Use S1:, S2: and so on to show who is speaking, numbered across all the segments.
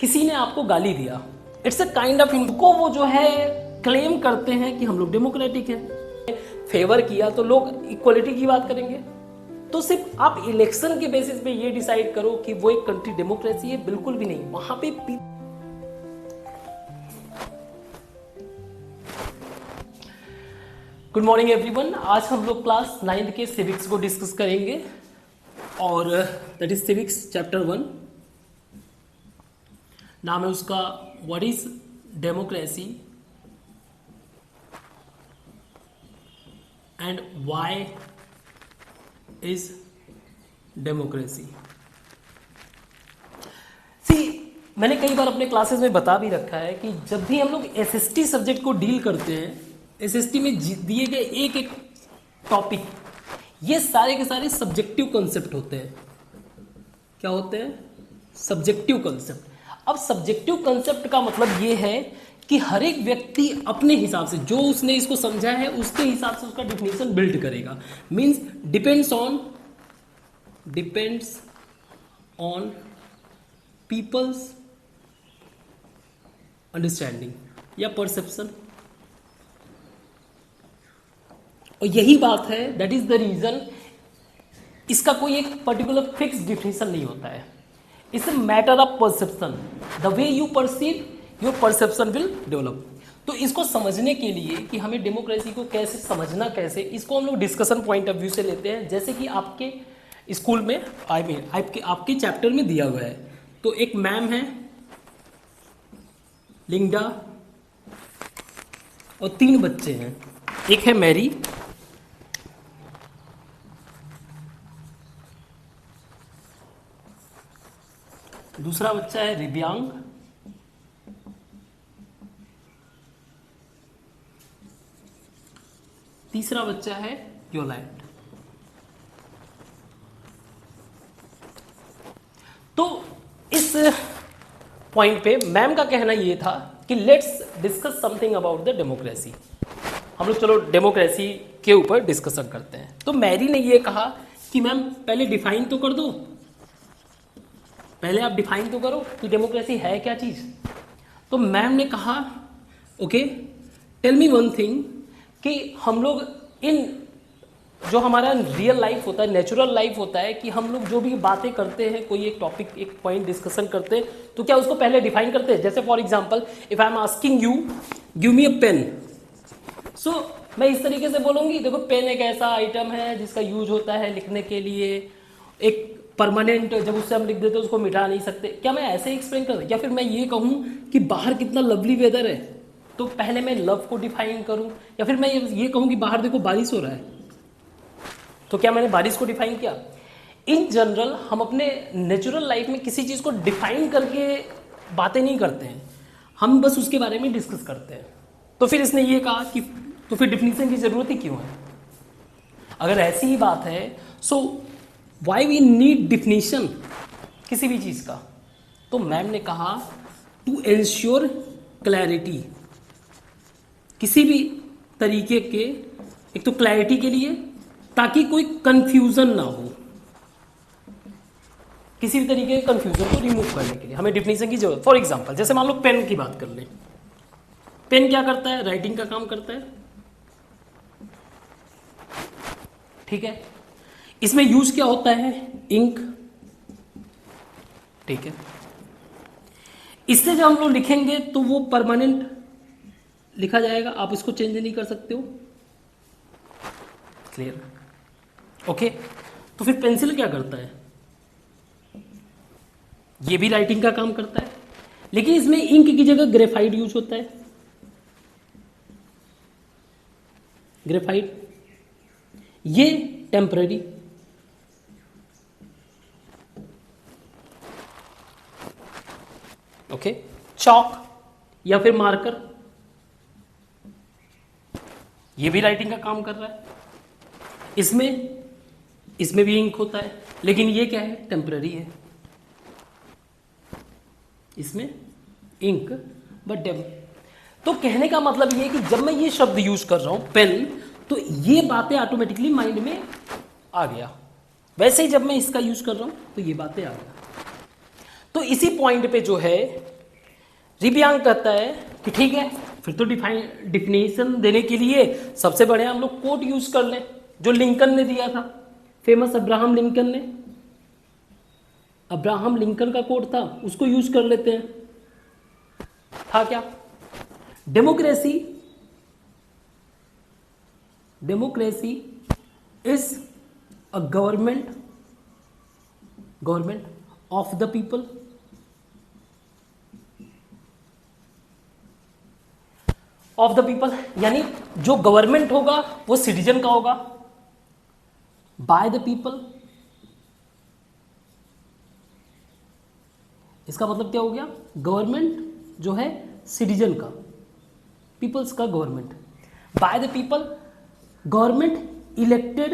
S1: किसी ने आपको गाली दिया, इट्स अ काइंड ऑफ इनको वो जो है क्लेम करते हैं कि हम लोग डेमोक्रेटिक हैं। फेवर किया तो लोग इक्वलिटी की बात करेंगे। तो सिर्फ आप इलेक्शन के बेसिस पे ये डिसाइड करो कि वो एक कंट्री डेमोक्रेसी है, बिल्कुल भी नहीं। वहां पे गुड मॉर्निंग एवरीवन। आज हम लोग क्लास 9 के सिविक्स को डिस्कस करेंगे और दैट इज सिविक्स चैप्टर 1। नाम है उसका what is democracy and why is democracy. मैंने कई बार अपने क्लासेस में बता भी रखा है कि जब भी हम लोग एसएसटी सब्जेक्ट को डील करते हैं, एसएसटी में दिए गए एक एक टॉपिक, ये सारे के सारे सब्जेक्टिव कॉन्सेप्ट होते हैं। क्या होते हैं? Subjective concept. अब सब्जेक्टिव कॉन्सेप्ट का मतलब ये है कि हर एक व्यक्ति अपने हिसाब से जो उसने इसको समझा है उसके हिसाब से उसका डिफिनेशन बिल्ड करेगा। Means depends on people's understanding या परसेप्शन। और यही बात है, दैट इज द रीजन इसका कोई एक पर्टिकुलर फिक्स डिफिनेशन नहीं होता है। It's a matter of perception. The way you perceive your perception will develop. तो इसको समझने के लिए कि हमें डेमोक्रेसी को कैसे समझना, कैसे, इसको हम लोग डिस्कशन पॉइंट ऑफ व्यू से लेते हैं। जैसे कि आपके स्कूल में आपके चैप्टर में दिया हुआ है। तो एक मैम है लिंडा और 3 बच्चे हैं। एक है मैरी, दूसरा बच्चा है रिब्यांग, तीसरा बच्चा है योलैंड। तो इस पॉइंट पे मैम का कहना ये था कि let's discuss something about the democracy. हम लोग चलो डेमोक्रेसी के ऊपर डिस्कशन करते हैं। तो मैरी ने ये कहा कि मैम पहले डिफाइन तो कर दो, पहले आप डिफाइन तो करो कि डेमोक्रेसी है क्या चीज। तो मैम ने कहा okay, tell me one thing कि हम लोग इन जो हमारा रियल लाइफ होता है, नेचुरल लाइफ होता है, कि हम लोग जो भी बातें करते हैं, कोई एक टॉपिक, एक पॉइंट डिस्कशन करते हैं, तो क्या उसको पहले डिफाइन करते हैं? जैसे for example if I am asking you give me a pen, so मैं इस तरीके से बोलूंगी, देखो पेन एक ऐसा आइटम है जिसका यूज होता है लिखने के लिए, एक परमानेंट, जब उससे हम लिख देते हैं उसको मिटा नहीं सकते। क्या मैं ऐसे ही एक्सप्लेन कर, या फिर मैं ये कहूँ कि बाहर कितना लवली वेदर है, तो पहले मैं लव को डिफाइन करूं, या फिर मैं ये कहूं कि बाहर देखो बारिश हो रहा है, तो क्या मैंने बारिश को डिफाइन किया? इन जनरल हम अपने नेचुरल लाइफ में किसी चीज को डिफाइन करके बातें नहीं करते हैं, हम बस उसके बारे में डिस्कस करते हैं। तो फिर इसने ये कहा कि तो फिर डिफिनेशन की जरूरत ही क्यों है? अगर ऐसी ही बात है, so why we need definition किसी भी चीज का? तो मैम ने कहा टू एंश्योर क्लैरिटी, किसी भी तरीके के, एक तो क्लैरिटी के लिए, ताकि कोई कंफ्यूजन ना हो, किसी भी तरीके के कंफ्यूजन को रिमूव करने के लिए हमें डिफिनेशन की जरूरत। फॉर एग्जांपल जैसे मान लो पेन की बात कर लें, पेन क्या करता है? राइटिंग का काम करता है, ठीक है। इसमें यूज क्या होता है? इंक, ठीक है। इससे जब हम लोग लिखेंगे तो वो परमानेंट लिखा जाएगा, आप इसको चेंज नहीं कर सकते हो, क्लियर? ओके। तो फिर पेंसिल क्या करता है? ये भी राइटिंग का काम करता है, लेकिन इसमें इंक की जगह ग्रेफाइट यूज होता है। ग्रेफाइट ये टेम्पररी, ओके। चॉक या फिर मार्कर, ये भी राइटिंग का काम कर रहा है। इसमें भी इंक होता है, लेकिन ये क्या है? टेम्पररी है। इसमें इंक बट तो कहने का मतलब ये है कि जब मैं ये शब्द यूज कर रहा हूं पेन, तो ये बातें ऑटोमेटिकली माइंड में आ गया। वैसे ही जब मैं इसका यूज कर रहा हूं तो ये बातें आ गया। तो इसी पॉइंट पे जो है रिबियांग कहता है कि ठीक है, फिर तो डिफिनेशन देने के लिए सबसे बढ़िया हम लोग कोट यूज कर लें जो लिंकन ने दिया था, फेमस अब्राहम लिंकन ने, अब्राहम लिंकन का कोट था, उसको यूज कर लेते हैं। था क्या? Democracy is a government of the people, यानी जो गवर्नमेंट होगा वो सिटीजन का होगा, बाय द पीपल। इसका मतलब क्या हो गया? गवर्नमेंट जो है सिटीजन का, पीपल्स का government, by the people, government elected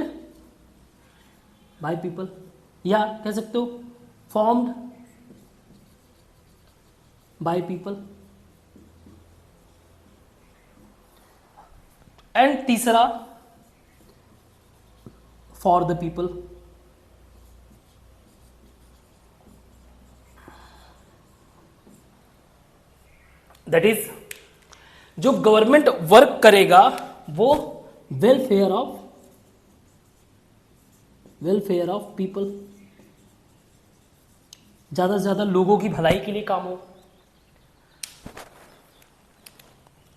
S1: by people, या कह सकते हो फॉर्म्ड बाय पीपल। एंड तीसरा for the people. That is जो गवर्नमेंट वर्क करेगा वो वेलफेयर ऑफ पीपल, ज्यादा से ज्यादा लोगों की भलाई के लिए काम हो।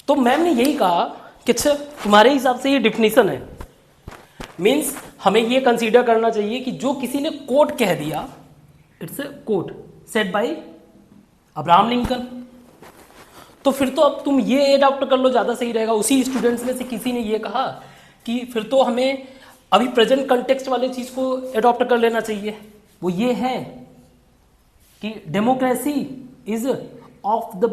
S1: तो मैम ने यही कहा कि अच्छा तुम्हारे हिसाब से ये डिफिनीशन है, मीन्स हमें ये कंसीडर करना चाहिए कि जो किसी ने कोट कह दिया, it's a quote said by Abraham Lincoln, तो फिर तो अब तुम ये एडॉप्ट कर लो, ज़्यादा सही रहेगा। उसी स्टूडेंट्स में से किसी ने ये कहा कि फिर तो हमें अभी प्रेजेंट कंटेक्स्ट वाले चीज़ को एडॉप्ट कर लेना चाहिए। वो ये है कि democracy is of the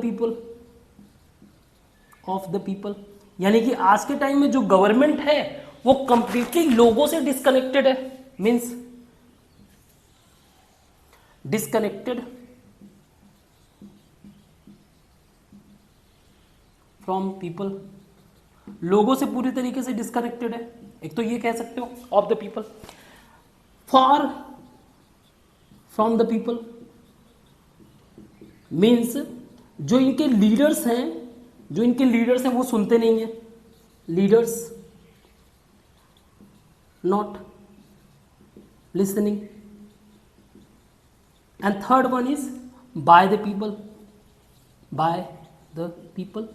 S1: people, यानी कि आज के टाइम में जो गवर्नमेंट है वो कंप्लीटली लोगों से डिस्कनेक्टेड है, मीन्स डिस्कनेक्टेड फ्रॉम पीपल, लोगों से पूरी तरीके से डिस्कनेक्टेड है। एक तो ये कह सकते हो of the people, for from the people means जो इनके लीडर्स हैं वो सुनते नहीं हैं, leaders not listening. And third one is by the people,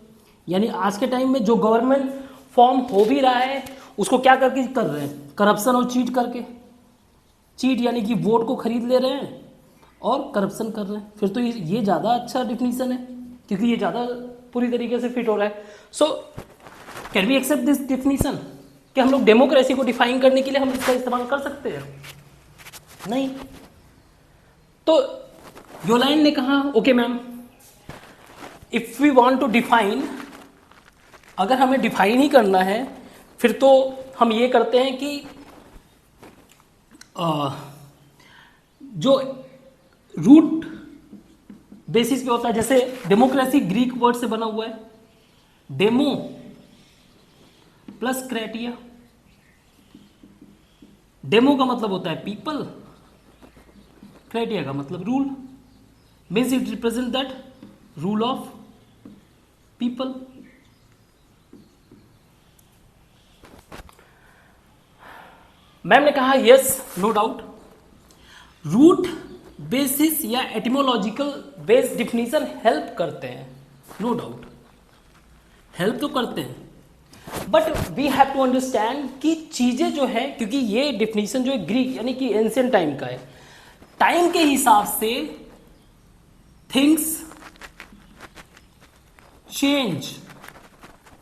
S1: यानी आज के टाइम में जो गवर्नमेंट फॉर्म हो भी रहा है उसको क्या करके कर रहे हैं? करप्शन और चीट करके। चीट यानी कि वोट को खरीद ले रहे हैं और करप्शन कर रहे हैं। फिर तो ये ज़्यादा अच्छा डिफिनीशन है क्योंकि ये ज़्यादा पूरी तरीके से फिट हो रहा है। So can we accept this definition कि हम लोग डेमोक्रेसी को डिफाइन करने के लिए हम इसका इस्तेमाल कर सकते हैं? नहीं। तो योलाइन ने कहा okay ma'am, if we want to define, अगर हमें डिफाइन ही करना है फिर तो हम ये करते हैं कि जो रूट बेसिस पे होता है, जैसे डेमोक्रेसी ग्रीक वर्ड से बना हुआ है, डेमो प्लस क्रेटिया। डेमो का मतलब होता है पीपल, क्रेटिया का मतलब rule, means it represent that rule of people. Ma'am ने कहा yes, no doubt, root basis या एटिमोलॉजिकल बेस्ड डिफिनीशन हेल्प करते हैं, नो डाउट हेल्प तो करते हैं, but we have to understand कि चीजें जो है, क्योंकि ये डिफिनीशन जो है ग्रीक यानी कि एंशिएंट टाइम का है, टाइम के हिसाब से things change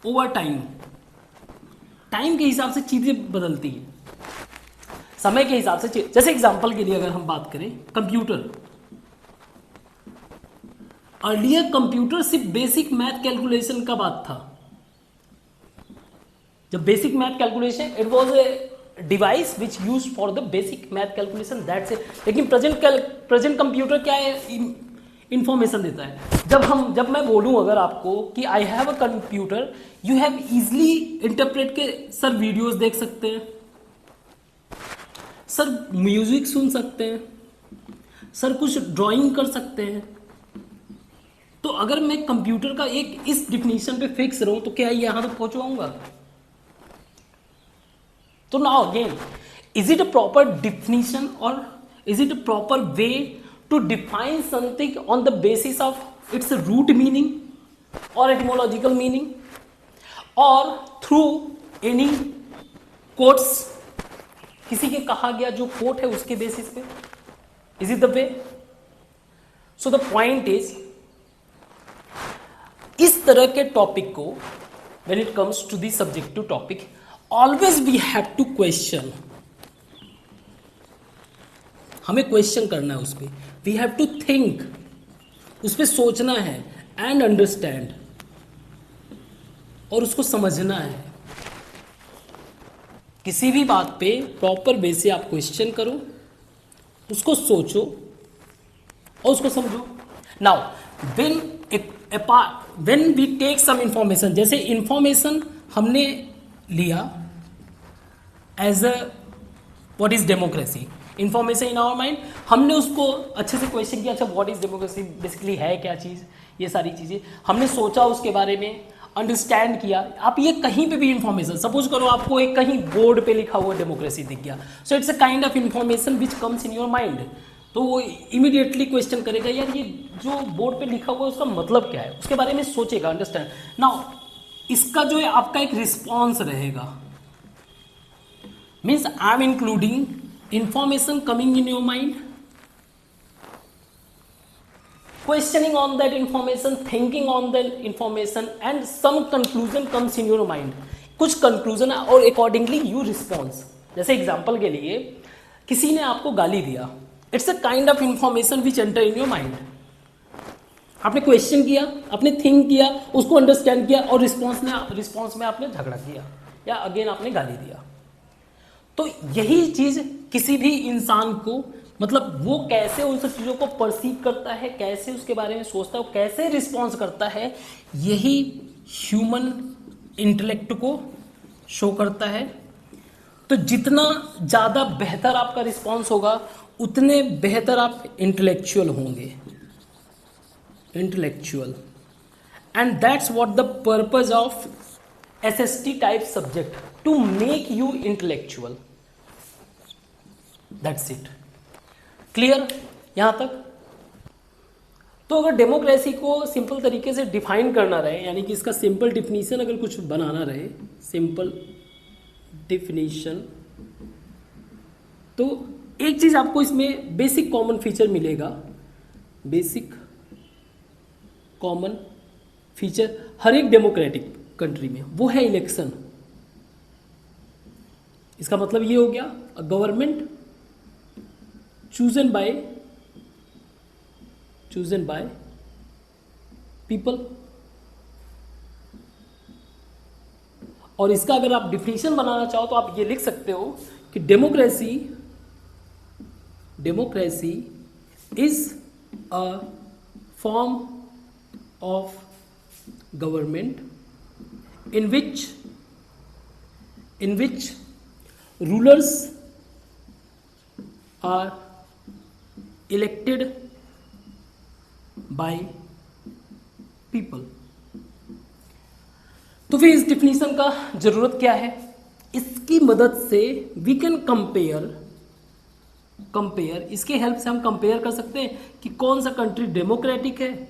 S1: over time, time के हिसाब से चीजें बदलती हैं, समय के हिसाब से। जैसे एग्जांपल के लिए अगर हम बात करें कंप्यूटर, अर्लियर कंप्यूटर सिर्फ बेसिक मैथ कैलकुलेशन का बात था। जब basic math calculation, it was a device which use for the basic math calculation, that's it. लेकिन प्रेजेंट कंप्यूटर क्या है, इंफॉर्मेशन देता है। जब मैं बोलूं अगर आपको कि I have a computer, you have easily interpret के सर वीडियोस देख सकते हैं, सर म्यूजिक सुन सकते हैं, सर कुछ ड्राइंग कर सकते हैं। तो अगर मैं कंप्यूटर का एक इस डिफिनीशन पे फिक्स रहूं तो क्या यहां तक पहुंच पाऊंगा? तो now again, is it a proper definition और is it a proper way to define something on the basis of its root meaning और एटिमोलॉजिकल मीनिंग और थ्रू एनी कोट्स, किसी के कहा गया जो कोट है उसके बेसिस पे? Is it the way? So the point is, इस तरह के टॉपिक को when it comes to the subjective topic, always we have to question. हमें क्वेश्चन करना है उस पर, वी हैव टू थिंक, उस पर सोचना है एंड अंडरस्टैंड, और उसको समझना है। किसी भी बात पे प्रॉपर वे से आप क्वेश्चन करो, उसको सोचो और उसको समझो। Now when we take some information, जैसे इंफॉर्मेशन हमने लिया as a what is democracy, information in our mind, हमने उसको अच्छे से क्वेश्चन किया, अच्छा व्हाट इज डेमोक्रेसी बेसिकली है क्या चीज़, ये सारी चीज़ें हमने सोचा, उसके बारे में अंडरस्टैंड किया। आप ये कहीं पे भी इंफॉर्मेशन, सपोज करो आपको एक कहीं बोर्ड पे लिखा हुआ डेमोक्रेसी दिख गया, so it's a kind of information which comes in your mind, तो वो इमीडिएटली क्वेश्चन करेगा, यार ये जो बोर्ड पे लिखा हुआ है उसका मतलब क्या है, उसके बारे में सोचेगा, अंडरस्टैंड। नाउ इसका जो है आपका एक रिस्पॉन्स रहेगा, means I am including information coming in your mind, questioning on that information, thinking on that information, and some conclusion comes in your mind, कुछ conclusion और accordingly you response। जैसे example के लिए किसी ने आपको गाली दिया, it's a kind of information which enter in your mind. आपने क्वेश्चन किया, आपने थिंक किया, उसको अंडरस्टैंड किया और रिस्पॉन्स में आपने झगड़ा किया या अगेन आपने गाली दिया। तो यही चीज किसी भी इंसान को, मतलब वो कैसे उन सब चीज़ों को परसीव करता है, कैसे उसके बारे में सोचता है, कैसे रिस्पॉन्स करता है, यही ह्यूमन इंटेलेक्ट को शो करता है। तो जितना ज़्यादा बेहतर आपका रिस्पॉन्स होगा उतने बेहतर आप इंटेलेक्चुअल होंगे, intellectual. And that's what the purpose of SST type subject, to make you intellectual, that's it. Clear यहां तक? तो अगर डेमोक्रेसी को सिंपल तरीके से डिफाइन करना रहे, यानी कि इसका सिंपल डिफिनीशन अगर कुछ बनाना रहे, सिंपल डिफिनीशन, तो एक चीज आपको इसमें बेसिक कॉमन फीचर मिलेगा, बेसिक कॉमन फीचर हर एक डेमोक्रेटिक कंट्री में, वो है इलेक्शन। इसका मतलब ये हो गया, a government chosen by people। और इसका अगर आप डिफिनीशन बनाना चाहो तो आप ये लिख सकते हो कि democracy is a form of government in which rulers are elected by people। तो फिर इस डिफिनीशन का जरूरत क्या है? इसकी मदद से वी कैन कंपेयर, इसके हेल्प से हम कंपेयर कर सकते हैं कि कौन सा कंट्री डेमोक्रेटिक है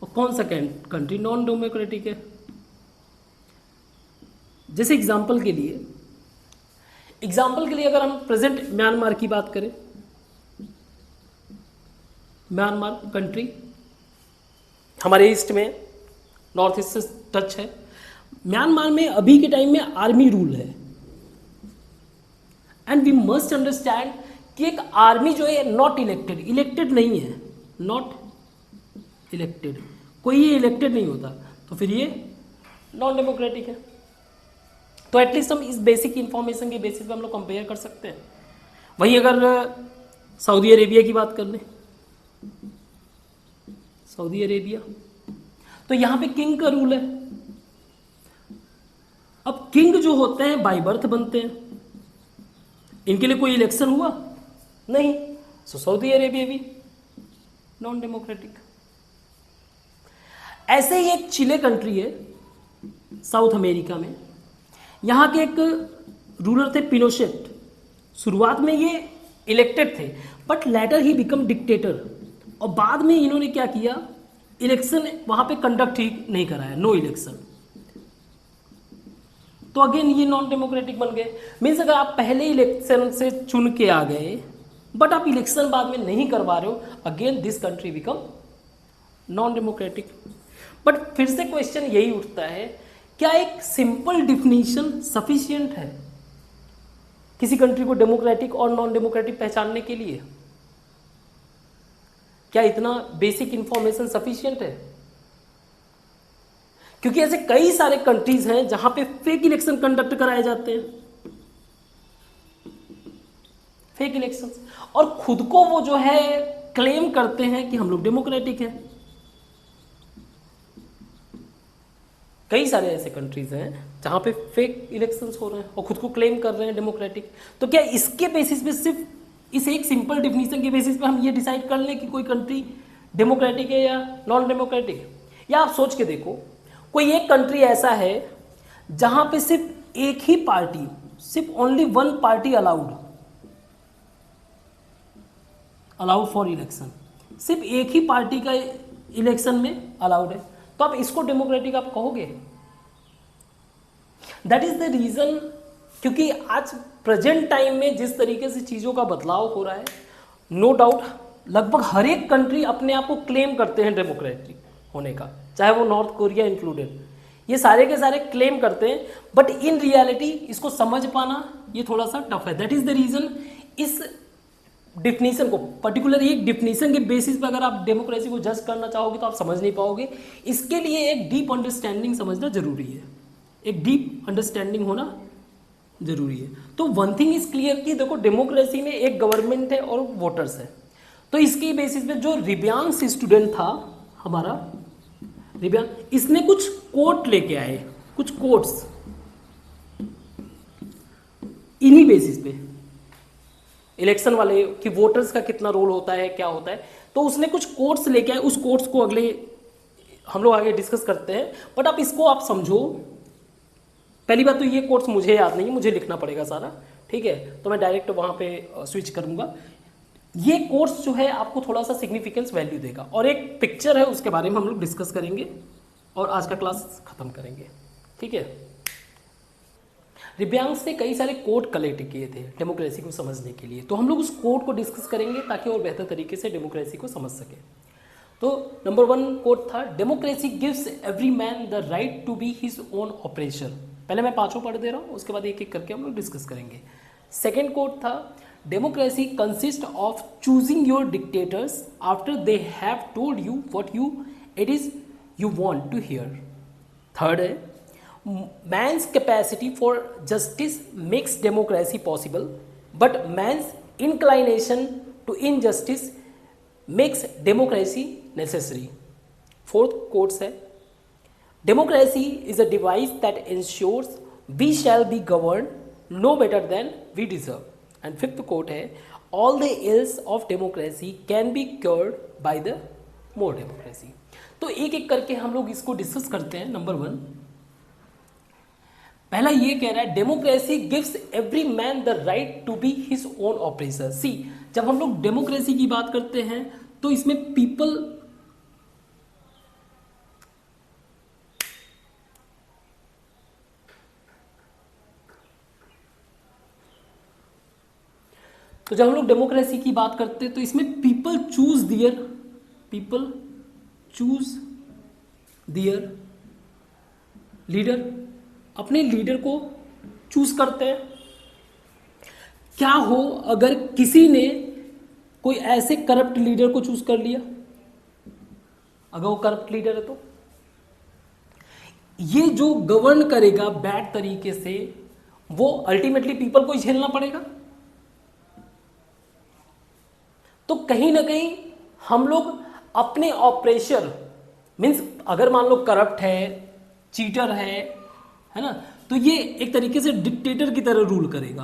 S1: और कौन सा कंट्री नॉन डेमोक्रेटिक है। जैसे एग्जाम्पल के लिए अगर हम प्रेजेंट म्यांमार की बात करें, म्यांमार कंट्री हमारे ईस्ट में, नॉर्थ ईस्ट से टच है। म्यांमार में अभी के टाइम में आर्मी रूल है, एंड वी मस्ट अंडरस्टैंड कि एक आर्मी जो है नॉट इलेक्टेड नहीं है, नॉट इलेक्टेड, कोई ये इलेक्टेड नहीं होता, तो फिर ये नॉन डेमोक्रेटिक है। तो एटलीस्ट हम इस बेसिक इंफॉर्मेशन के बेसिस पे हम लोग कंपेयर कर सकते हैं। वही अगर सऊदी अरेबिया की बात कर लें, सऊदी अरेबिया, तो यहां पे किंग का रूल है। अब किंग जो होते हैं बाय बर्थ बनते हैं, इनके लिए कोई इलेक्शन हुआ नहीं, सो सऊदी अरेबिया भी नॉन डेमोक्रेटिक। ऐसे ही एक चिले कंट्री है साउथ अमेरिका में, यहाँ के एक रूलर थे पिनोशेट। शुरुआत में ये इलेक्टेड थे but later he become dictator, और बाद में इन्होंने क्या किया, इलेक्शन वहाँ पे कंडक्ट ही नहीं कराया, नो इलेक्शन। तो अगेन ये नॉन डेमोक्रेटिक बन गए। मीन्स अगर आप पहले इलेक्शन से चुन के आ गए बट आप इलेक्शन बाद में नहीं करवा रहे हो, again this country become non democratic. But फिर से क्वेश्चन यही उठता है, क्या एक सिंपल डिफिनीशन सफिशिएंट है किसी कंट्री को डेमोक्रेटिक और नॉन डेमोक्रेटिक पहचानने के लिए? क्या इतना बेसिक इंफॉर्मेशन सफिशिएंट है? क्योंकि ऐसे कई सारे कंट्रीज हैं जहां पे फेक इलेक्शन कंडक्ट कराए जाते हैं, फेक इलेक्शंस, और खुद को वो जो है क्लेम करते हैं कि हम लोग डेमोक्रेटिक हैं। कई सारे ऐसे कंट्रीज हैं जहां पे फेक इलेक्शंस हो रहे हैं और खुद को क्लेम कर रहे हैं डेमोक्रेटिक। तो क्या इसके बेसिस पे, सिर्फ इस एक सिंपल डिफिनीशन के बेसिस पे हम ये डिसाइड कर लें कि कोई कंट्री डेमोक्रेटिक है या नॉन डेमोक्रेटिक? या आप सोच के देखो, कोई एक कंट्री ऐसा है जहां पे सिर्फ एक ही पार्टी, सिर्फ only one party allowed for election, सिर्फ एक ही पार्टी का इलेक्शन में अलाउड है, तो आप इसको डेमोक्रेटिक आप कहोगे? दैट इज द रीजन, क्योंकि आज प्रेजेंट टाइम में जिस तरीके से चीजों का बदलाव हो रहा है, नो डाउट लगभग हर एक कंट्री अपने आप को क्लेम करते हैं डेमोक्रेटिक होने का, चाहे वो नॉर्थ कोरिया इंक्लूडेड, ये सारे के सारे क्लेम करते हैं, बट इन रियलिटी इसको समझ पाना ये थोड़ा सा टफ है। दैट इज द रीजन इस डिफिनीशन को, पर्टिकुलर एक डिफिनीशन के बेसिस पर अगर आप डेमोक्रेसी को जज करना चाहोगे तो आप समझ नहीं पाओगे। इसके लिए एक डीप अंडरस्टैंडिंग समझना जरूरी है, एक डीप अंडरस्टैंडिंग होना जरूरी है। तो वन थिंग इज क्लियर कि देखो, डेमोक्रेसी में एक गवर्नमेंट है और वोटर्स है। तो इसके बेसिस पे जो रिब्यांश स्टूडेंट था हमारा, रिब्यांश, इसने कुछ कोट लेके आए, कुछ कोट्स इन्हीं बेसिस पे, इलेक्शन वाले कि वोटर्स का कितना रोल होता है, क्या होता है। तो उसने कुछ कोट्स लेके आए, उस कोट्स को अगले हम लोग आगे डिस्कस करते हैं। बट आप इसको आप समझो, पहली बात तो ये कोट्स मुझे याद नहीं है, मुझे लिखना पड़ेगा सारा, ठीक है? तो मैं डायरेक्ट वहाँ पे स्विच करूँगा। ये कोर्स जो है आपको थोड़ा सा सिग्निफिकेंस वैल्यू देगा, और एक पिक्चर है उसके बारे में हम लोग डिस्कस करेंगे और आज का क्लास खत्म करेंगे, ठीक है? रिब्यांश ने कई सारे कोड कलेक्ट किए थे डेमोक्रेसी को समझने के लिए, तो हम लोग उस कोड को डिस्कस करेंगे ताकि और बेहतर तरीके से डेमोक्रेसी को समझ सके। तो नंबर 1 कोड था, democracy gives every man the right to be his own operation. पहले मैं पांचों पढ़ दे रहा हूँ, उसके बाद एक एक करके हम लोग डिस्कस करेंगे। सेकेंड कोड था, democracy consist of choosing your dictators after they have told you what it is you want to hear. Third है, man's capacity for justice makes democracy possible, but man's inclination to injustice makes democracy necessary. Fourth quotes है, democracy is a device that ensures we shall be governed no better than we deserve. And fifth quote है, all the ills of democracy can be cured by the more democracy. तो एक एक करके हम लोग इसको discuss करते हैं। नंबर 1, पहला ये कह रहा है, democracy gives every man the right to be his own operator. See, जब हम लोग डेमोक्रेसी की बात करते हैं तो इसमें पीपल, तो जब हम लोग डेमोक्रेसी की बात करते हैं तो इसमें पीपल चूज दियर लीडर, अपने लीडर को चूज करते हैं। क्या हो अगर किसी ने कोई ऐसे करप्ट लीडर को चूज कर लिया, अगर वो करप्ट लीडर है तो ये जो गवर्न करेगा बैड तरीके से, वो अल्टीमेटली पीपल को ही झेलना पड़ेगा। तो कहीं ना कहीं हम लोग अपने ऑपरेशन, मीन्स अगर मान लो करप्ट है, चीटर है ना, तो ये एक तरीके से डिक्टेटर की तरह रूल करेगा,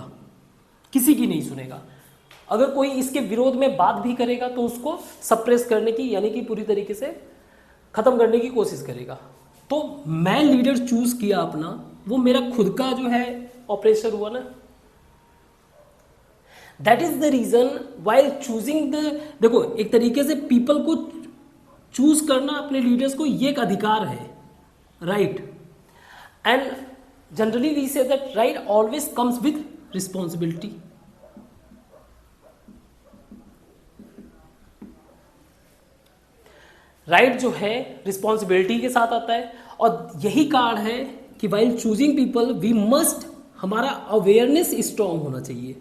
S1: किसी की नहीं सुनेगा। अगर कोई इसके विरोध में बात भी करेगा तो उसको सप्रेस करने की, यानी कि पूरी तरीके से खत्म करने की कोशिश करेगा। तो मैं लीडर चूज किया अपना, वो मेरा खुद का जो है ऑपरेशन हुआ ना। That is the reason while choosing the, देखो एक तरीके से पीपल को चूज करना अपने लीडर्स को ये एक अधिकार है, right. And generally we say that right always comes with responsibility. Right जो है रिस्पॉन्सिबिलिटी के साथ आता है, और यही कारण है कि while choosing people we must, हमारा अवेयरनेस स्ट्रांग होना चाहिए,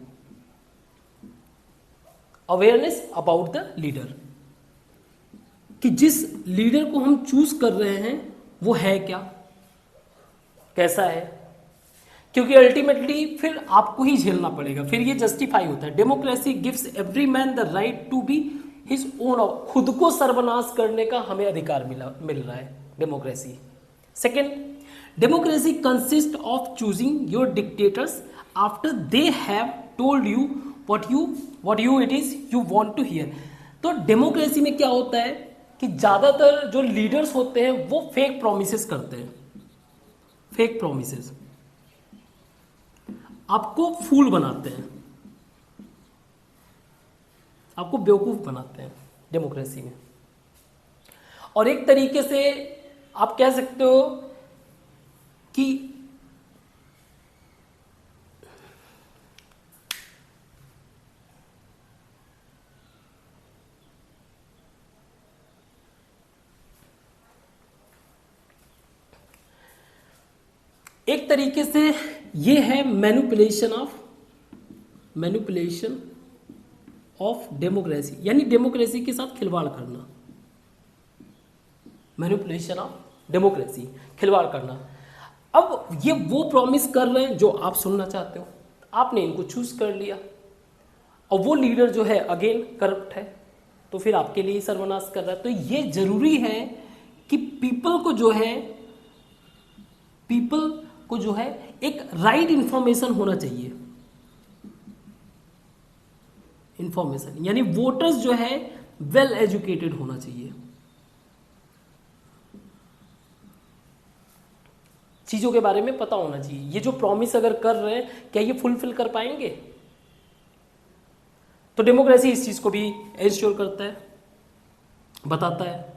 S1: अवेयरनेस अबाउट द लीडर, कि जिस लीडर को हम चूज कर रहे हैं वो है क्या, कैसा है, क्योंकि अल्टीमेटली फिर आपको ही झेलना पड़ेगा, फिर ये जस्टिफाई होता है। Democracy gives every man the right to be his own, खुद को सर्वनाश करने का हमें अधिकार मिल रहा है democracy. Second, democracy consist of choosing your dictators after they have told you what you it is you want to hear। तो डेमोक्रेसी में क्या होता है कि ज्यादातर जो लीडर्स होते हैं वो फेक प्रोमिसेस करते हैं, फेक प्रोमिसेस, आपको फूल बनाते हैं, आपको बेवकूफ बनाते हैं डेमोक्रेसी में। और एक तरीके से आप कह सकते हो कि एक तरीके से ये है मैनिपुलेशन ऑफ डेमोक्रेसी, यानी डेमोक्रेसी के साथ खिलवाड़ करना, मैनिपुलेशन ऑफ डेमोक्रेसी, खिलवाड़ करना। अब ये वो प्रॉमिस कर रहे हैं जो आप सुनना चाहते हो, आपने इनको चूज कर लिया, और वो लीडर जो है अगेन करप्ट है, तो फिर आपके लिए सर्वनाश कर रहा है। तो ये जरूरी है कि पीपल को जो है एक राइट इंफॉर्मेशन होना चाहिए, इंफॉर्मेशन, यानी वोटर्स जो है वेल एजुकेटेड होना चाहिए, चीजों के बारे में पता होना चाहिए। ये जो प्रॉमिस अगर कर रहे हैं क्या ये फुलफिल कर पाएंगे? तो डेमोक्रेसी इस चीज को भी एंश्योर करता है, बताता है,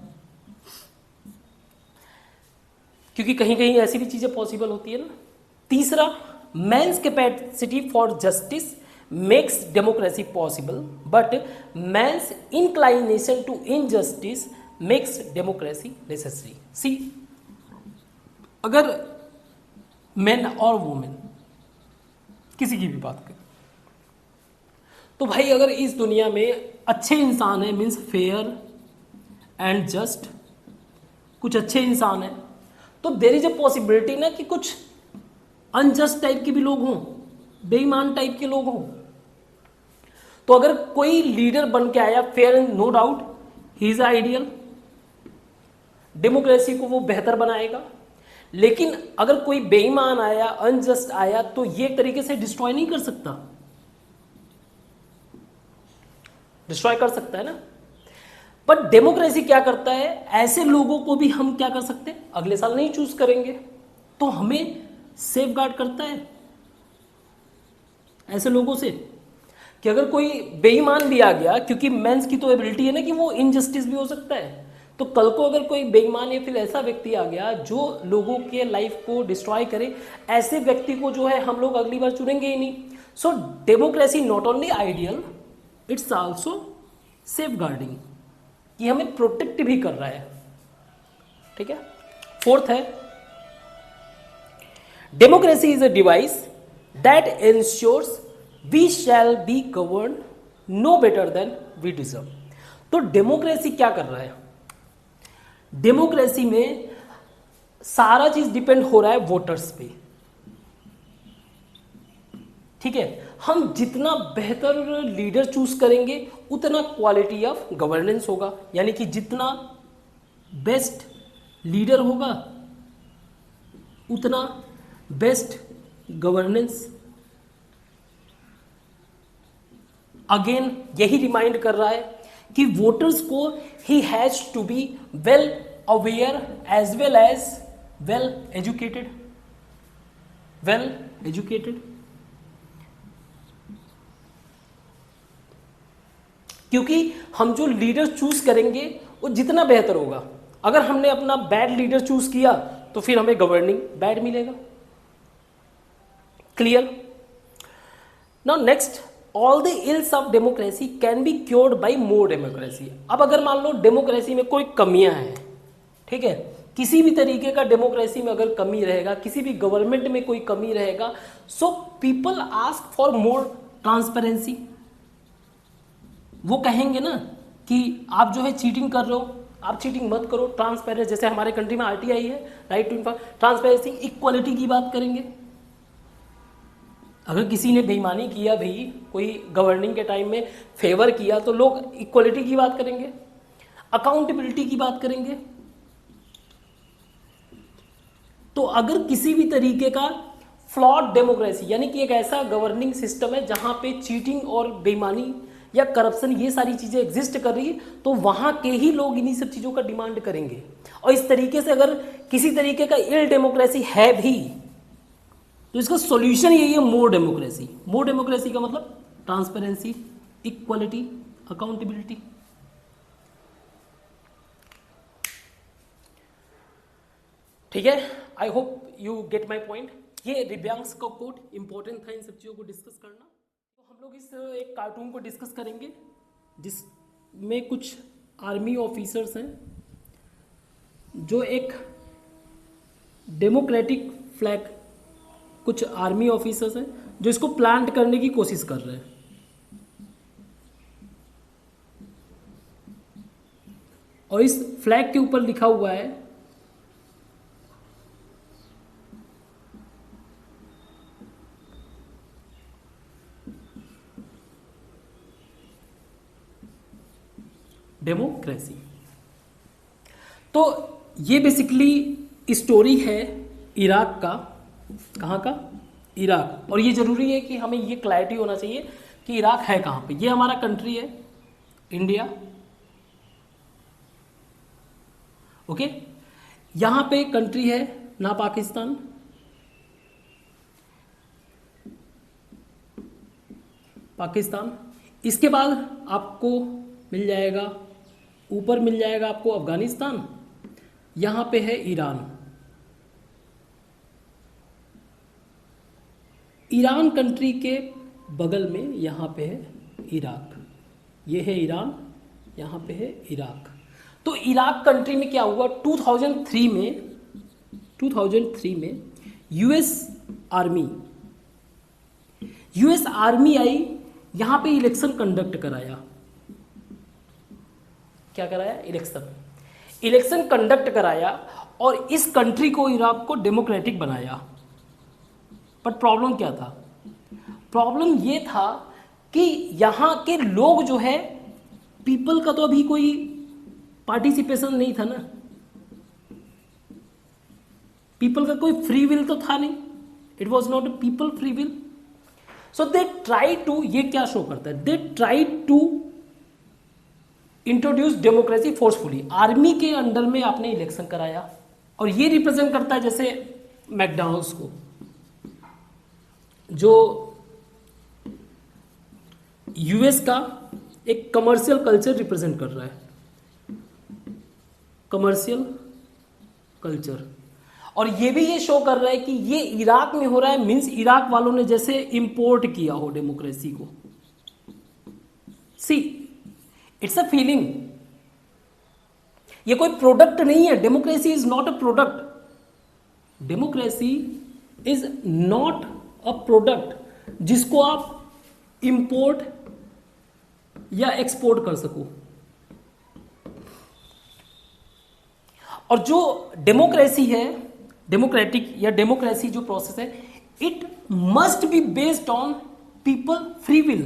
S1: क्योंकि कहीं कहीं ऐसी भी चीजें पॉसिबल होती है ना। तीसरा, man's capacity for justice makes democracy possible, but man's inclination to injustice makes democracy necessary. See, अगर मैन और वुमेन किसी की भी बात करें, तो भाई अगर इस दुनिया में अच्छे इंसान है, मीन्स फेयर एंड जस्ट, कुछ अच्छे इंसान है, तो देर इज अ पॉसिबिलिटी ना कि कुछ अनजस्ट टाइप के भी लोग हों, बेईमान टाइप के लोग हों। तो अगर कोई लीडर बन के आया fair and no doubt he is ideal, democracy को वो बेहतर बनाएगा। लेकिन अगर कोई बेईमान आया, अनजस्ट आया, तो ये एक तरीके से डिस्ट्रॉय नहीं कर सकता, डिस्ट्रॉय कर सकता है ना। पर डेमोक्रेसी क्या करता है, ऐसे लोगों को भी हम क्या कर सकते हैं, अगले साल नहीं चूज करेंगे, तो हमें सेफ गार्ड करता है ऐसे लोगों से, कि अगर कोई बेईमान भी आ गया, क्योंकि मेंस की तो एबिलिटी है ना कि वो इनजस्टिस भी हो सकता है, तो कल को अगर कोई बेईमान या फिर ऐसा व्यक्ति आ गया जो लोगों के लाइफ को डिस्ट्रॉय करे, ऐसे व्यक्ति को जो है हम लोग अगली बार चुनेंगे ही नहीं। So democracy not only ideal, it's also safeguarding, कि हमें प्रोटेक्ट भी कर रहा है। ठीक है। फोर्थ है, democracy is a device that ensures we shall be govern no better than we deserve. तो डेमोक्रेसी क्या कर रहा है, डेमोक्रेसी में सारा चीज डिपेंड हो रहा है वोटर्स पे। ठीक है, हम जितना बेहतर लीडर चूज करेंगे उतना क्वालिटी ऑफ गवर्नेंस होगा, यानी कि जितना बेस्ट लीडर होगा उतना बेस्ट गवर्नेंस। अगेन यही रिमाइंड कर रहा है कि वोटर्स को ही has to be well aware as well as well educated, well educated. क्योंकि हम जो लीडर चूज करेंगे वो जितना बेहतर होगा, अगर हमने अपना बैड लीडर चूज किया तो फिर हमें गवर्निंग बैड मिलेगा। Clear? Now next, all the ills of democracy can be cured by more democracy. अब अगर मान लो डेमोक्रेसी में कोई कमियां हैं, ठीक है, किसी भी तरीके का डेमोक्रेसी में अगर कमी रहेगा, किसी भी गवर्नमेंट में कोई कमी रहेगा, so people ask for more transparency. वो कहेंगे ना कि आप जो है चीटिंग कर रहे हो, आप चीटिंग मत करो, ट्रांसपेरेंसी, जैसे हमारे कंट्री में आरटीआई है, राइट टू ट्रांसपेरेंसी, इक्वालिटी की बात करेंगे। अगर किसी ने बेईमानी किया भी, कोई गवर्निंग के टाइम में फेवर किया, तो लोग इक्वालिटी की बात करेंगे, अकाउंटेबिलिटी की बात करेंगे। तो अगर किसी भी तरीके का फ्लॉड डेमोक्रेसी, यानी कि एक ऐसा गवर्निंग सिस्टम है जहां पे चीटिंग और बेईमानी या करप्शन ये सारी चीजें एग्जिस्ट कर रही है, तो वहां के ही लोग इन्हीं सब चीजों का डिमांड करेंगे। और इस तरीके से अगर किसी तरीके का इल डेमोक्रेसी है भी, तो इसका सॉल्यूशन यही है, मोर डेमोक्रेसी। मोर डेमोक्रेसी का मतलब ट्रांसपेरेंसी, इक्वालिटी, अकाउंटेबिलिटी। ठीक है, I hope you get my point. ये रिब्यांश का कोट इंपॉर्टेंट था इन सब चीज़ों को डिस्कस करना। तो हम लोग इस एक कार्टून को डिस्कस करेंगे जिसमें कुछ आर्मी ऑफिसर्स हैं जो एक डेमोक्रेटिक फ्लैग, कुछ आर्मी ऑफिसर्स हैं जो इसको प्लांट करने की कोशिश कर रहे हैं। और इस फ्लैग के ऊपर लिखा हुआ है डेमोक्रेसी। तो ये बेसिकली स्टोरी है इराक का। कहाँ का? इराक। और ये जरूरी है कि हमें ये क्लैरिटी होना चाहिए कि इराक है कहाँ पे। ये हमारा कंट्री है इंडिया, ओके। यहां पे कंट्री है ना पाकिस्तान, पाकिस्तान। इसके बाद आपको मिल जाएगा, ऊपर मिल जाएगा आपको अफगानिस्तान, यहां पे है ईरान। ईरान कंट्री के बगल में यहां पे है इराक। ये है ईरान, यहां पे है इराक। तो इराक कंट्री में क्या हुआ, 2003 में यूएस आर्मी आई, यहां पे इलेक्शन कंडक्ट कराया। क्या कराया? इलेक्शन कंडक्ट कराया और इस कंट्री को, इराक को डेमोक्रेटिक बनाया। बट प्रॉब्लम क्या था? प्रॉब्लम ये था कि यहां के लोग जो है, पीपल का तो अभी कोई पार्टिसिपेशन नहीं था ना, पीपल का कोई फ्री विल तो था नहीं, it was not a people free will. So they try to, ये क्या शो करता है, they try to introduce democracy forcefully. Army के अंडर में आपने इलेक्शन कराया, और ये रिप्रेजेंट करता है जैसे मैकडॉनल्ड्स को, जो यूएस का एक कमर्शियल कल्चर रिप्रेजेंट कर रहा है, कमर्शियल कल्चर। और ये भी ये शो कर रहा है कि ये इराक में हो रहा है, मींस इराक वालों ने जैसे इंपोर्ट किया हो डेमोक्रेसी को। सी, इट्स अ फीलिंग, ये कोई प्रोडक्ट नहीं है। Democracy is not a product. Democracy is not a product जिसको आप इंपोर्ट या एक्सपोर्ट कर सको। और जो डेमोक्रेसी है, डेमोक्रेटिक या डेमोक्रेसी जो प्रोसेस है, it must be based on people free will,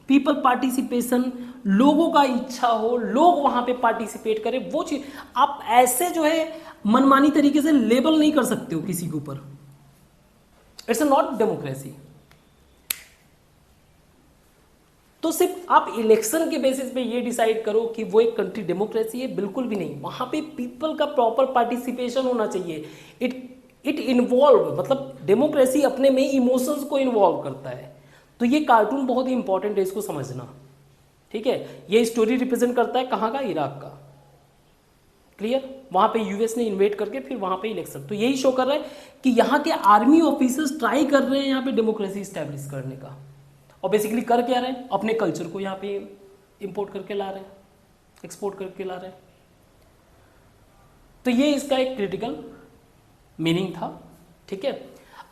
S1: people participation, लोगों का इच्छा हो, लोग वहां पे पार्टिसिपेट करें, वो चीज। आप ऐसे जो है मनमानी तरीके से लेबल नहीं कर सकते हो किसी के ऊपर। It's not democracy. तो सिर्फ आप इलेक्शन के बेसिस पे ये डिसाइड करो कि वो एक कंट्री डेमोक्रेसी है, बिल्कुल भी नहीं। वहां पे पीपल का प्रॉपर पार्टिसिपेशन होना चाहिए। इट इन्वॉल्व, मतलब डेमोक्रेसी अपने में इमोशंस को इन्वॉल्व करता है। तो ये कार्टून बहुत ही इंपॉर्टेंट है, इसको समझना, ठीक है। ये स्टोरी रिप्रेजेंट करता है कहाँ का, इराक का, क्लियर। वहां पे यूएस ने इन्वेट करके फिर वहां पे इलेक्शन, तो यही शो कर रहा है कि यहाँ के आर्मी ऑफिसर्स ट्राई कर रहे हैं यहाँ पे डेमोक्रेसी स्टैब्लिश करने का, और बेसिकली कर क्या रहे हैं, अपने कल्चर को यहाँ पे इंपोर्ट करके ला रहे हैं, एक्सपोर्ट करके ला रहे हैं। तो ये इसका एक क्रिटिकल मीनिंग था, ठीक है।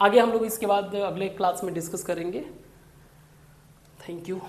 S1: आगे हम लोग इसके बाद अगले क्लास में डिस्कस करेंगे। Thank you.